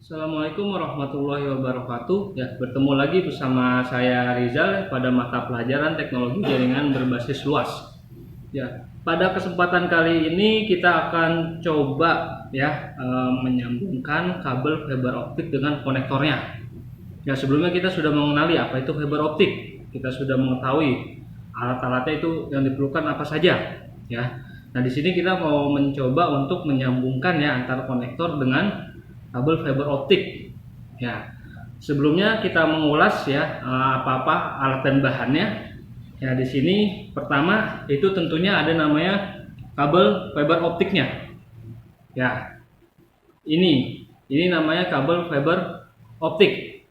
Assalamualaikum warahmatullahi wabarakatuh. Ya, bertemu lagi bersama saya Rizal pada mata pelajaran teknologi jaringan berbasis luas. Ya, pada kesempatan kali ini kita akan coba menyambungkan kabel fiber optik dengan konektornya. Ya, sebelumnya kita sudah mengenali apa itu fiber optik. Kita sudah mengetahui alat-alatnya itu yang diperlukan apa saja. Ya, nah di sini kita mau mencoba untuk menyambungkan ya antara konektor dengan kabel fiber optik. Ya, sebelumnya kita mengulas ya apa-apa alat dan bahannya. Ya, di sini pertama itu tentunya ada namanya kabel fiber optiknya. Ya, ini namanya kabel fiber optik.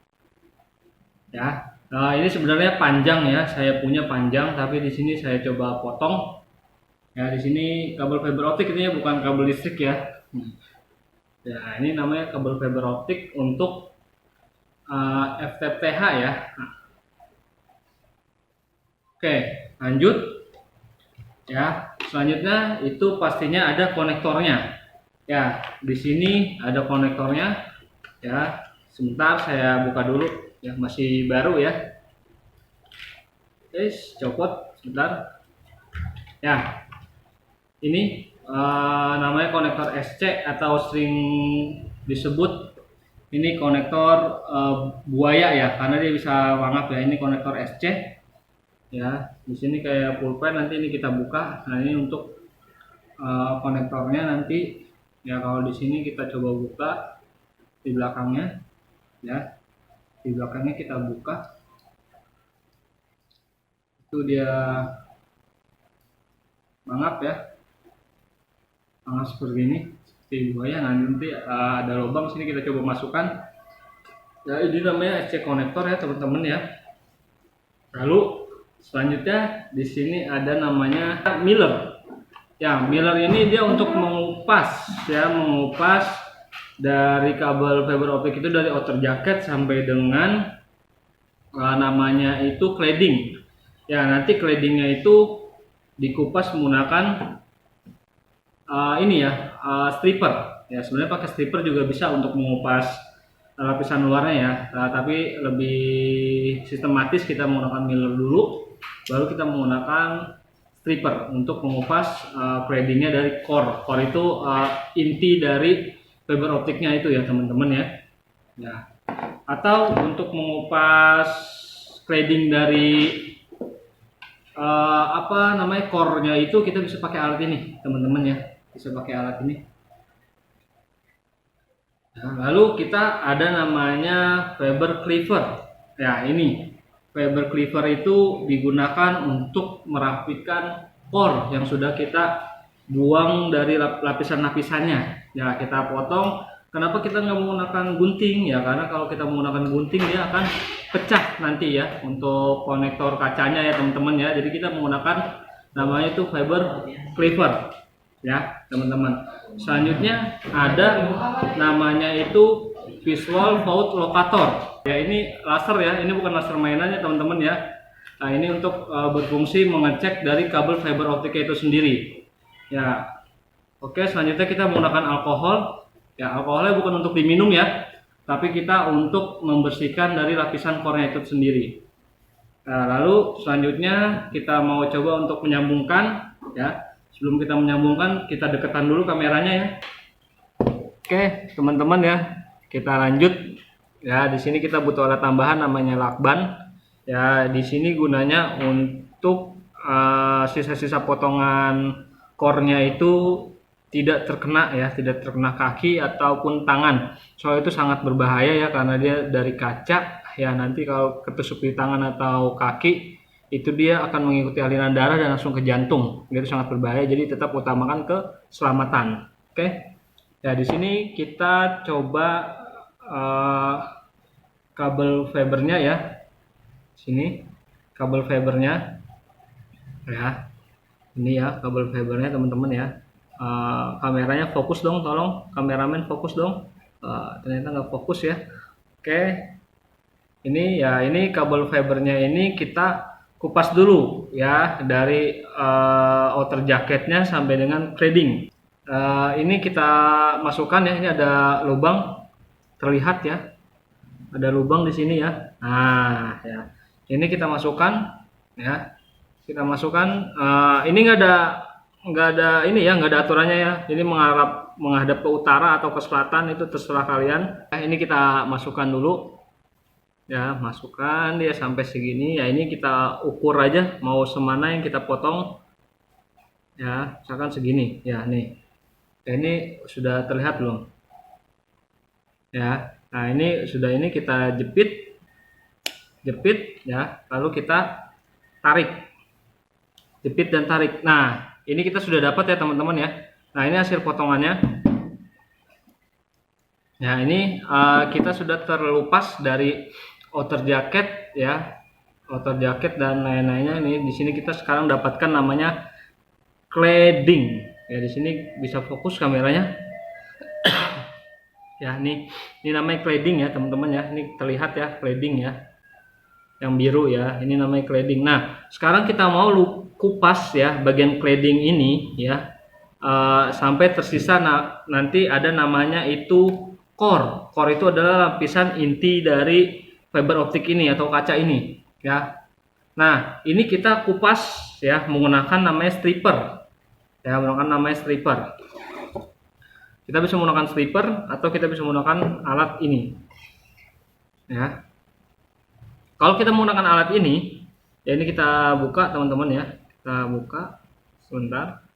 Ya, ini sebenarnya panjang ya. Saya punya panjang, tapi di sini saya coba potong. Ya, di sini kabel fiber optik ini bukan kabel listrik ya. Ya, ini namanya kabel fiber optik untuk FTTH ya. Nah, oke, lanjut. Ya, selanjutnya itu pastinya ada konektornya. Ya, di sini ada konektornya. Ya, sebentar saya buka dulu. Ya, masih baru ya. Guys, copot sebentar. Ya, ini namanya konektor SC atau sering disebut ini konektor buaya ya, karena dia bisa wangap ya. Ini konektor SC ya. Di sini kayak pulpen, nanti ini kita buka. Nah, ini untuk konektornya nanti ya. Kalau di sini kita coba buka di belakangnya ya. Di belakangnya kita buka, itu dia wangap ya. Seperti ini, seperti buaya. Nah, nanti ada lubang sini, kita coba masukkan ya. Ini namanya SC konektor ya teman-teman ya. Lalu selanjutnya di sini ada namanya Miller ya. Miller ini dia untuk mengupas dari kabel fiber optik itu, dari outer jacket sampai dengan namanya itu cladding ya. Nanti claddingnya itu dikupas menggunakan stripper ya. Sebenarnya pakai stripper juga bisa untuk mengupas lapisan luarnya ya, tapi lebih sistematis kita menggunakan Miller dulu, baru kita menggunakan stripper untuk mengupas claddingnya dari core itu inti dari fiber optiknya itu ya teman-teman ya. Ya, atau untuk mengupas cladding dari core-nya itu, kita bisa pakai alat ini teman-teman ya. Bisa pakai alat ini. Nah, lalu kita ada namanya fiber cleaver. Ya, ini fiber cleaver itu digunakan untuk merapikan core yang sudah kita buang dari lapisan-lapisannya. Ya, kita potong. Kenapa kita nggak menggunakan gunting ya? Karena kalau kita menggunakan gunting dia akan pecah nanti ya untuk konektor kacanya ya teman-teman ya. Jadi kita menggunakan namanya itu fiber cleaver ya teman-teman. Selanjutnya ada namanya itu visual fault locator ya. Ini laser ya, ini bukan laser mainannya teman-teman ya. Nah, ini untuk berfungsi mengecek dari kabel fiber optik itu sendiri ya. Oke, selanjutnya kita menggunakan alkohol ya. Alkoholnya bukan untuk diminum ya, tapi kita untuk membersihkan dari lapisan core-nya itu sendiri. Nah, lalu selanjutnya kita mau coba untuk menyambungkan ya. Sebelum kita menyambungkan, kita dekatkan dulu kameranya ya. Oke, teman-teman ya, kita lanjut. Ya, di sini kita butuh alat tambahan namanya lakban. Ya, di sini gunanya untuk sisa-sisa potongan core-nya itu tidak terkena ya, tidak terkena kaki ataupun tangan. Soalnya itu sangat berbahaya ya, karena dia dari kaca ya. Nanti kalau ketusuk di tangan atau kaki, itu dia akan mengikuti aliran darah dan langsung ke jantung. Itu sangat berbahaya, jadi tetap utamakan keselamatan. Oke. Ya, di sini kita coba kabel fibernya ya. Sini kabel fibernya ya. Ini ya kabel fibernya teman-teman ya. Kameranya fokus dong, tolong kameramen fokus dong. Ternyata nggak fokus ya. Oke. Ini kabel fibernya ini kita kupas dulu ya, dari outer jacketnya sampai dengan cladding. Ini kita masukkan ya, ini ada lubang terlihat ya, ada lubang di sini ya. Nah ya, ini kita masukkan ya, kita masukkan. Ini nggak ada ini ya, nggak ada aturannya ya. Ini menghadap ke utara atau ke selatan, itu terserah kalian. Ini kita masukkan dulu ya, masukkan dia sampai segini ya. Ini kita ukur aja mau semana yang kita potong ya, misalkan segini ya. Nih ya, ini sudah terlihat belum ya. Nah ini sudah, ini kita jepit ya, lalu kita tarik, jepit dan tarik. Nah ini kita sudah dapat ya teman-teman ya. Nah ini hasil potongannya ya. Ini kita sudah terlepas dari outer jacket ya, outer jacket dan lain-lainnya. Ini di sini kita sekarang dapatkan namanya cladding ya. Di sini bisa fokus kameranya ya. Ini namanya cladding ya teman-teman ya. Ini terlihat ya cladding ya, yang biru ya, ini namanya cladding. Nah sekarang kita mau kupas ya bagian cladding ini ya, sampai tersisa. Nanti ada namanya itu core. Core itu adalah lapisan inti dari fiber optik ini atau kaca ini ya. Nah ini kita kupas ya menggunakan namanya stripper ya, menggunakan namanya stripper. Kita bisa menggunakan stripper atau kita bisa menggunakan alat ini ya. Kalau kita menggunakan alat ini ya, ini kita buka teman-teman ya, kita buka sebentar,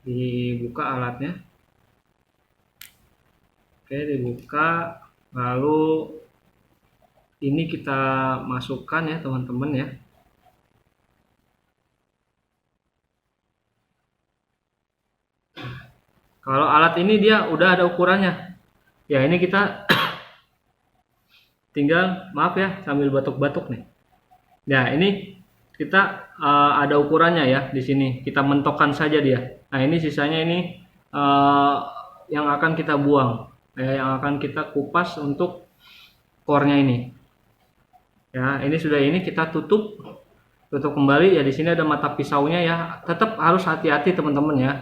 dibuka alatnya. Oke, dibuka, lalu ini kita masukkan ya teman-teman ya. Kalau alat ini dia udah ada ukurannya ya. Ini kita tinggal, maaf ya sambil batuk-batuk nih ya, ini kita ada ukurannya ya. Di sini kita mentokkan saja dia. Nah ini sisanya ini yang akan kita buang ya, yang akan kita kupas untuk core-nya ini ya. Ini sudah, ini kita tutup kembali ya. Di sini ada mata pisaunya ya. Tetap harus hati-hati teman-teman ya,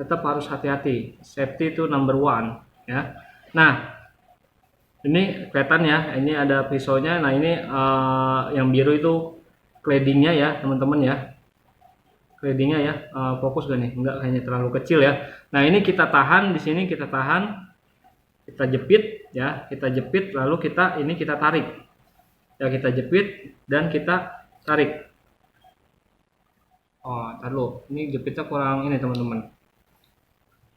tetap harus hati-hati, safety itu number one ya. Nah ini kelihatan ya, ini ada pisaunya. Nah ini yang biru itu claddingnya ya teman-teman ya, claddingnya ya. Fokus gak nih? Enggak, kayaknya terlalu kecil ya. Nah ini kita tahan di sini, kita tahan, kita jepit ya, kita jepit, lalu ini kita tarik ya, kita jepit dan kita tarik. Ntar dulu, ini jepitnya kurang ini teman-teman,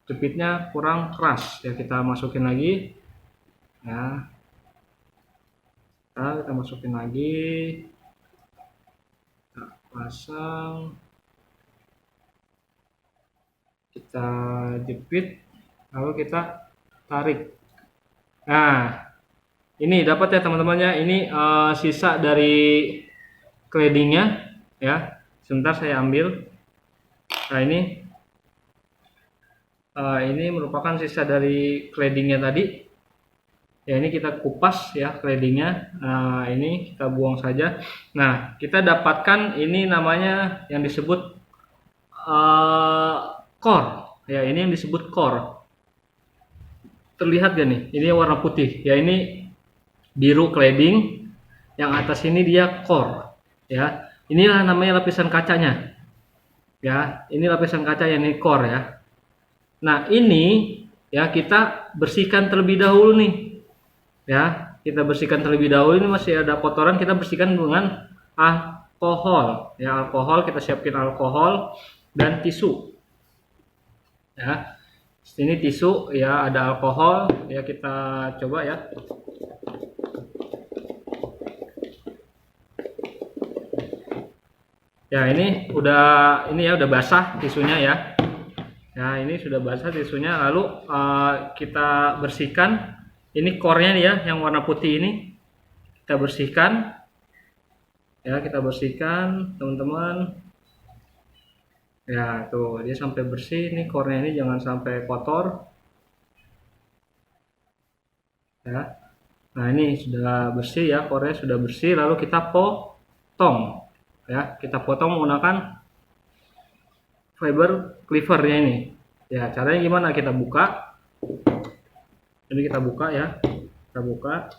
jepitnya kurang keras ya. Kita masukin lagi ya, kita masukin lagi, kita pasang, kita jepit, lalu kita tarik. Nah ini dapat ya teman-temannya. Ini sisa dari claddingnya ya. Sebentar saya ambil. Nah ini merupakan sisa dari claddingnya tadi ya. Ini kita kupas ya claddingnya. Nah ini kita buang saja. Nah kita dapatkan ini namanya yang disebut core ya. Ini yang disebut core. Terlihat gak nih? Ini warna putih ya, ini biru cladding, yang atas ini dia core ya. Inilah namanya lapisan kacanya ya. Ini lapisan kaca yang ini core ya. Nah ini ya kita bersihkan terlebih dahulu nih ya. Kita bersihkan terlebih dahulu. Ini masih ada kotoran, kita bersihkan dengan alkohol ya. Alkohol, kita siapin alkohol dan tisu ya. Ini tisu ya, ada alkohol ya. Kita coba ya. Ya ini udah basah tisunya ya. Ya ini sudah basah tisunya. Lalu kita bersihkan ini core-nya ya, yang warna putih ini kita bersihkan ya. Kita bersihkan teman-teman ya. Tuh dia sampai bersih. Ini core-nya ini jangan sampai kotor ya. Nah ini sudah bersih ya, core-nya sudah bersih. Lalu kita potong ya, kita potong menggunakan fiber cleaver-nya ini ya. Caranya gimana? Kita buka, ini kita buka ya. Kita buka.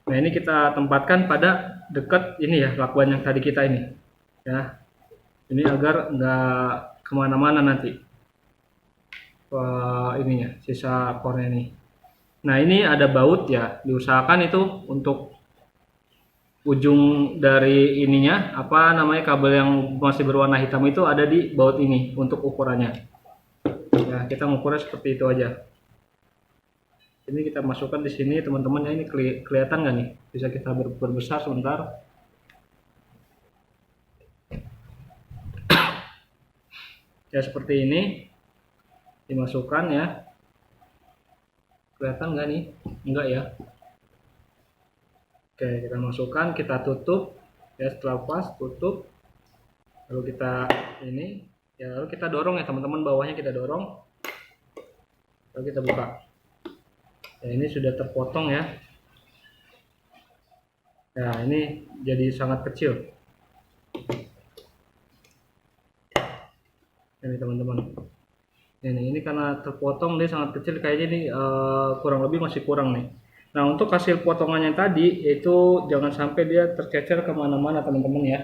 Nah, ini kita tempatkan pada dekat ini ya, lakban yang tadi kita ini. Ya, ini agar nggak kemana-mana nanti ininya, sisa core ini. Nah, ini ada baut ya, diusahakan itu untuk ujung dari ininya, apa namanya, kabel yang masih berwarna hitam itu ada di baut ini untuk ukurannya. Ya, kita mengukurnya seperti itu aja. Ini kita masukkan di sini teman-teman ya, ini kelihatan nggak nih? Bisa kita berbesar sebentar. Ya seperti ini, dimasukkan ya. Kelihatan nggak nih? Enggak ya. Oke, kita masukkan, kita tutup ya. Setelah pas tutup, lalu kita ini ya, lalu kita dorong ya teman-teman, bawahnya kita dorong, lalu kita buka ya. Ini sudah terpotong ya. Nah, ini jadi sangat kecil ini teman-teman. Ini karena terpotong dia sangat kecil, kayaknya ini kurang lebih masih kurang nih. Nah, untuk hasil potongannya tadi itu jangan sampai dia tercecer kemana-mana teman-teman ya,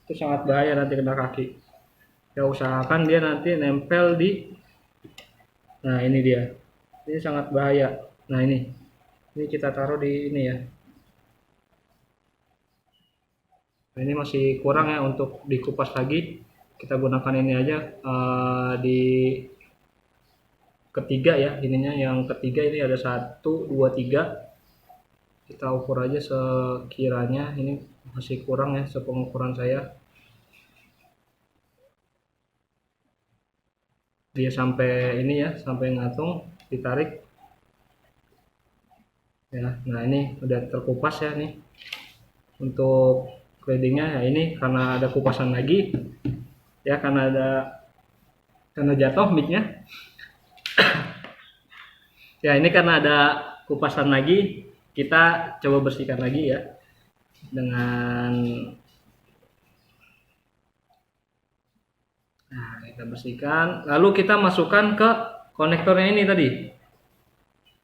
itu sangat bahaya nanti kena kaki ya. Usahakan dia nanti nempel di, nah ini dia, ini sangat bahaya. Nah, ini kita taruh di ini ya. Nah, ini masih kurang ya untuk dikupas lagi, kita gunakan ini aja di ketiga ya, ininya yang ketiga ini ada 1 2 3. Kita ukur aja sekiranya ini masih kurang ya, sepengukuran saya. Dia sampai ini ya, sampai ngatung, ditarik. Ya, nah ini udah terkupas ya nih. Untuk claddingnya ya, ini karena ada kupasan lagi ya, karena jatuh micnya. Ya, ini karena ada kupasan lagi, kita coba bersihkan lagi ya dengan, nah kita bersihkan, lalu kita masukkan ke konektornya ini tadi.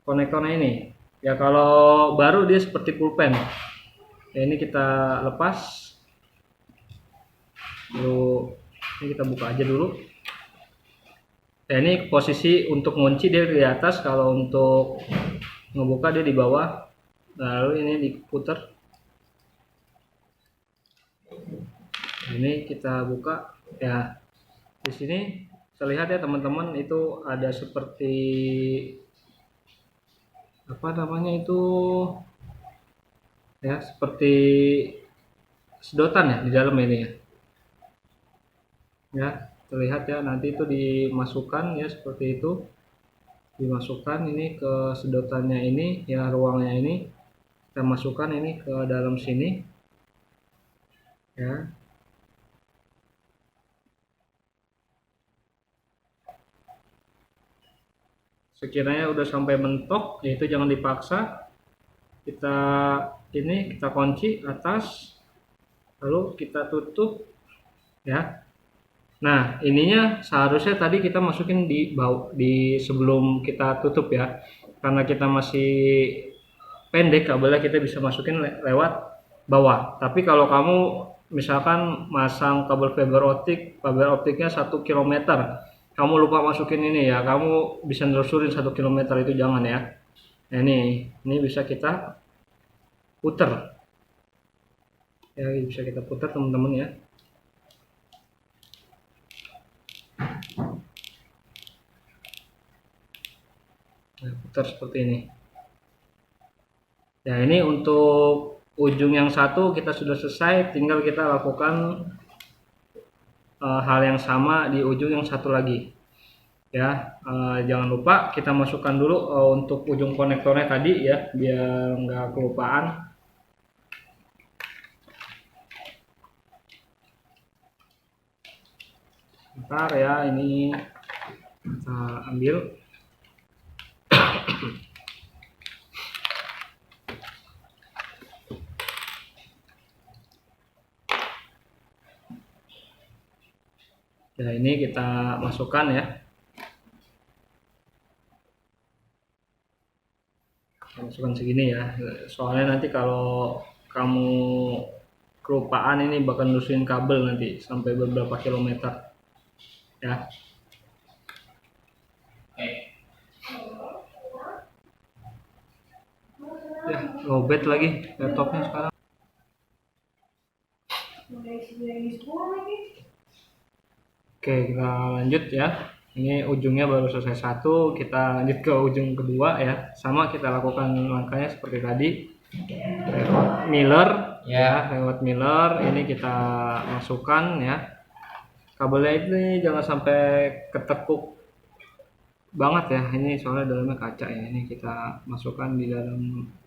Konektornya ini ya, kalau baru dia seperti pulpen ya. Ini kita lepas dulu, ini kita buka aja dulu ya. Ini posisi untuk ngunci dia di atas, kalau untuk ngebuka dia di bawah. Lalu ini diputar, ini kita buka ya. Di sini terlihat ya teman-teman, itu ada seperti apa namanya itu ya, seperti sedotan ya di dalam ini ya. Ya, terlihat ya, nanti itu dimasukkan ya seperti itu. Dimasukkan ini ke sedotannya ini ya, ruangnya ini kita masukkan ini ke dalam sini ya. Sekiranya udah sampai mentok, yaitu jangan dipaksa. Kita ini kita kunci atas, lalu kita tutup ya. Nah, ininya seharusnya tadi kita masukin di bawah, di sebelum kita tutup ya. Karena kita masih pendek kabelnya, kita bisa masukin lewat bawah. Tapi kalau kamu misalkan masang kabel fiber optiknya 1 km, kamu lupa masukin ini ya, kamu bisa nerusurin 1 km, itu jangan ya. Nah, ini bisa kita puter ya, bisa kita putar teman-teman ya. Nah, putar seperti ini ya. Ini untuk ujung yang satu kita sudah selesai, tinggal kita lakukan hal yang sama di ujung yang satu lagi ya. Jangan lupa kita masukkan dulu untuk ujung konektornya tadi ya, biar nggak kelupaan. Bentar ya, ini kita ambil. Ya, ini kita masukkan ya. masukkan segini ya, soalnya nanti kalau kamu kelupaan ini bakal nurusin kabel nanti sampai beberapa kilometer ya. Ya, lowbat lagi laptopnya sekarang. Oke, kita lanjut ya. Ini ujungnya baru selesai satu, kita lanjut ke ujung kedua ya. Sama kita lakukan langkahnya seperti tadi. Lewat Miller ya, lewat Miller ini kita masukkan ya. Kabelnya ini jangan sampai ketekuk banget ya. Ini soalnya dalamnya kaca ya. Ini kita masukkan di dalam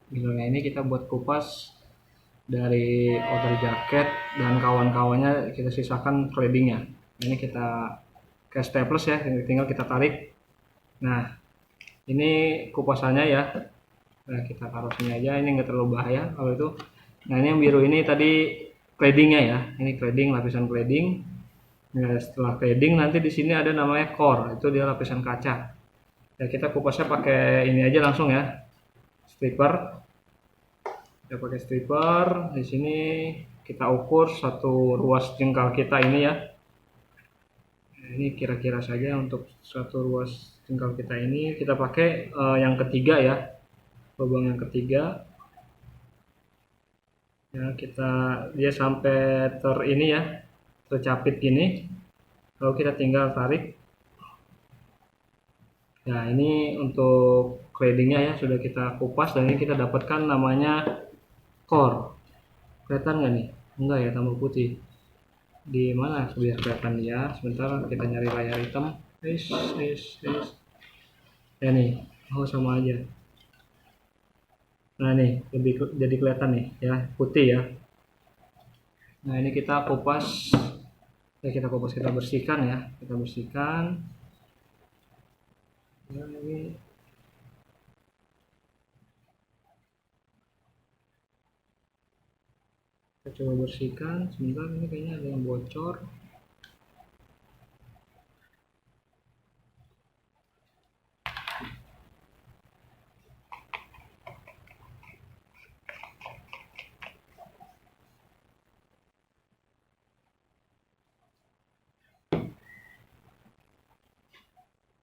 Millernya ini, kita buat kupas dari outer jacket dan kawan-kawannya, kita sisakan claddingnya. Ini kita ke staples ya, tinggal kita tarik. Nah, ini kupasannya ya. Nah, kita taruh sini aja, ini nggak terlalu bahaya kalau itu. Nah, ini yang biru ini tadi claddingnya ya. Ini cladding, lapisan cladding. Nah, setelah cladding nanti di sini ada namanya core, itu dia lapisan kaca. Ya, kita kupasnya pakai ini aja langsung ya, stripper. Kita pakai stripper. Di sini kita ukur satu ruas jengkal kita ini ya. Nah, ini kira-kira saja untuk satu ruas jengkal kita ini. Kita pakai yang ketiga ya, lubang yang ketiga. Ya, dia sampai ini ya, tercapit gini. Lalu kita tinggal tarik. Nah, ini untuk claddingnya ya, sudah kita kupas dan ini kita dapatkan namanya core. Kelihatan nggak nih? Enggak ya, tambah putih. Di mana biar kelihatan ya? Sebentar, kita nyari layar hitam. Ya nih, oh sama aja. Nah nih, jadi kelihatan nih ya, putih ya. Nah, ini kita kupas. Ya, kita kupas, kita bersihkan ya. Kita bersihkan. Ya, ini kita coba bersihkan. Sebentar, ini kayaknya ada yang bocor.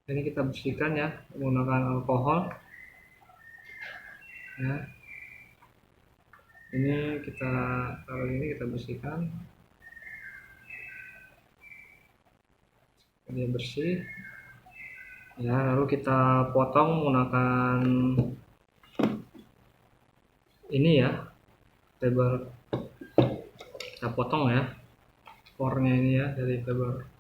Ini kita bersihkan ya menggunakan alkohol ya. Ini kita taruh ini, kita bersihkan, dia bersih ya. Lalu kita potong menggunakan ini ya, fiber. Kita potong ya core-nya ini ya dari fiber.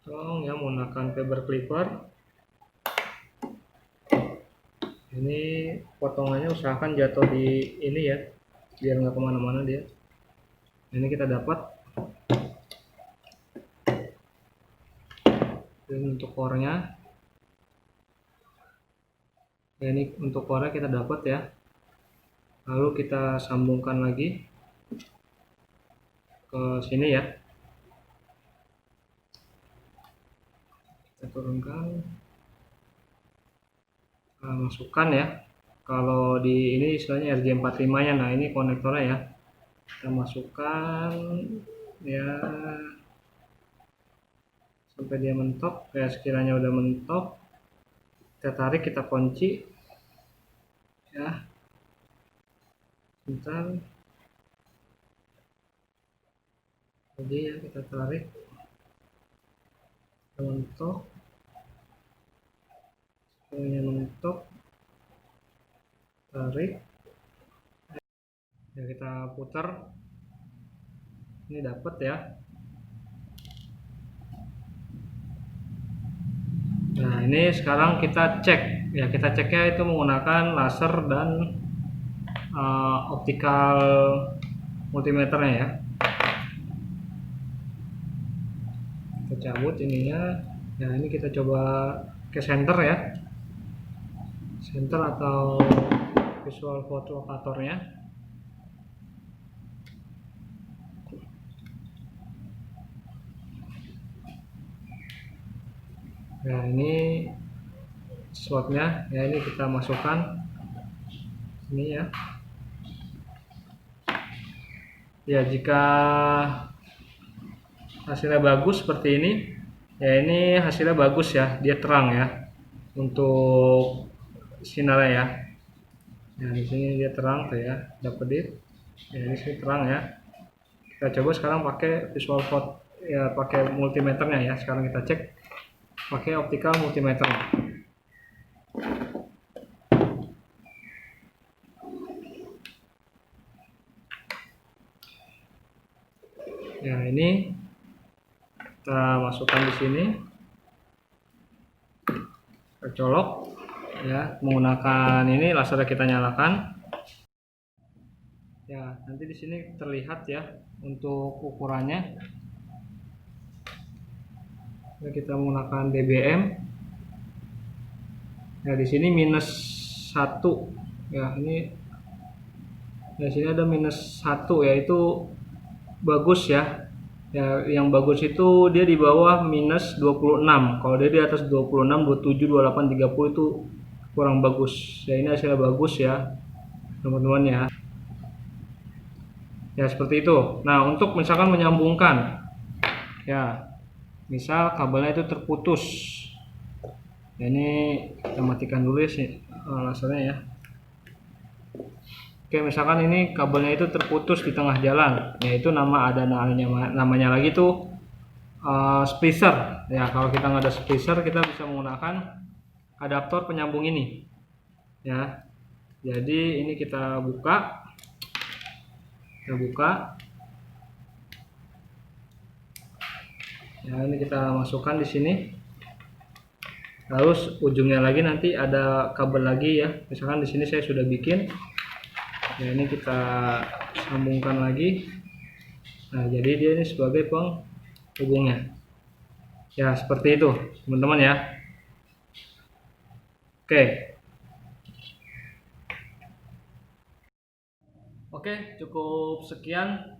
Tolong ya menggunakan fiber clipper. Ini potongannya usahakan jatuh di ini ya, biar nggak kemana-mana dia. Ini kita dapat. Dan untuk core-nya, ya ini untuk core kita dapat ya. Lalu kita sambungkan lagi ke sini ya. Kita turunkan, masukkan ya. Kalau di ini istilahnya RJ45 nya. Nah, ini konektornya ya, kita masukkan ya sampai dia mentok. Ya, sekiranya udah mentok, kita tarik, kita kunci ya. Bentar, jadi ya kita tarik, mentok. Sekiranya mentok, tarik ya, kita putar. Ini dapat ya. Nah, ini sekarang kita cek ya, kita ceknya itu menggunakan laser dan optical multimeternya ya. Kita cabut ininya ya. Ini kita coba ke center ya. center atau visual port locatornya. Nah, ini slotnya ya, ini kita masukkan ini ya. Ya, jika hasilnya bagus seperti ini ya, ini hasilnya bagus ya, dia terang ya untuk sinarnya ya. Nah, di sini dia terang tuh ya, dapat dit ya, di sini terang ya. Kita coba sekarang pakai visual port ya, pakai multimeternya ya. Sekarang kita cek pakai optical multimeter. Ya, ini kita masukkan di sini, kita colok ya, menggunakan ini laser kita nyalakan ya. Nanti di sini terlihat ya untuk ukurannya ya, kita menggunakan dBm ya. Di sini -1 ya, ini di sini ada -1 ya, itu bagus ya. Ya, yang bagus itu dia di bawah -26. Kalau dia di atas 26, 27, 28, 30 itu kurang bagus. Ya, ini hasilnya bagus ya, teman-teman ya. Ya, seperti itu. Nah, untuk misalkan menyambungkan ya, misal kabelnya itu terputus. Ya, ini kita matikan dulu ya sih lasernya ya. Oke, misalkan ini kabelnya itu terputus di tengah jalan, yaitu namanya lagi tuh splicer. Ya, kalau kita nggak ada splicer, kita bisa menggunakan adaptor penyambung ini. Ya, jadi ini kita buka, ya, ini kita masukkan di sini. Lalu ujungnya lagi nanti ada kabel lagi ya. Misalkan di sini saya sudah bikin. Ya, ini kita sambungkan lagi. Nah, jadi dia ini sebagai penghubungnya. Ya, seperti itu, teman-teman ya. Oke, cukup sekian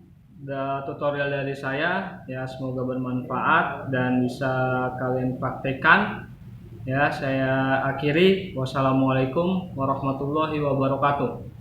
tutorial dari saya ya, semoga bermanfaat dan bisa kalian praktekkan. Ya, saya akhiri. Wassalamualaikum warahmatullahi wabarakatuh.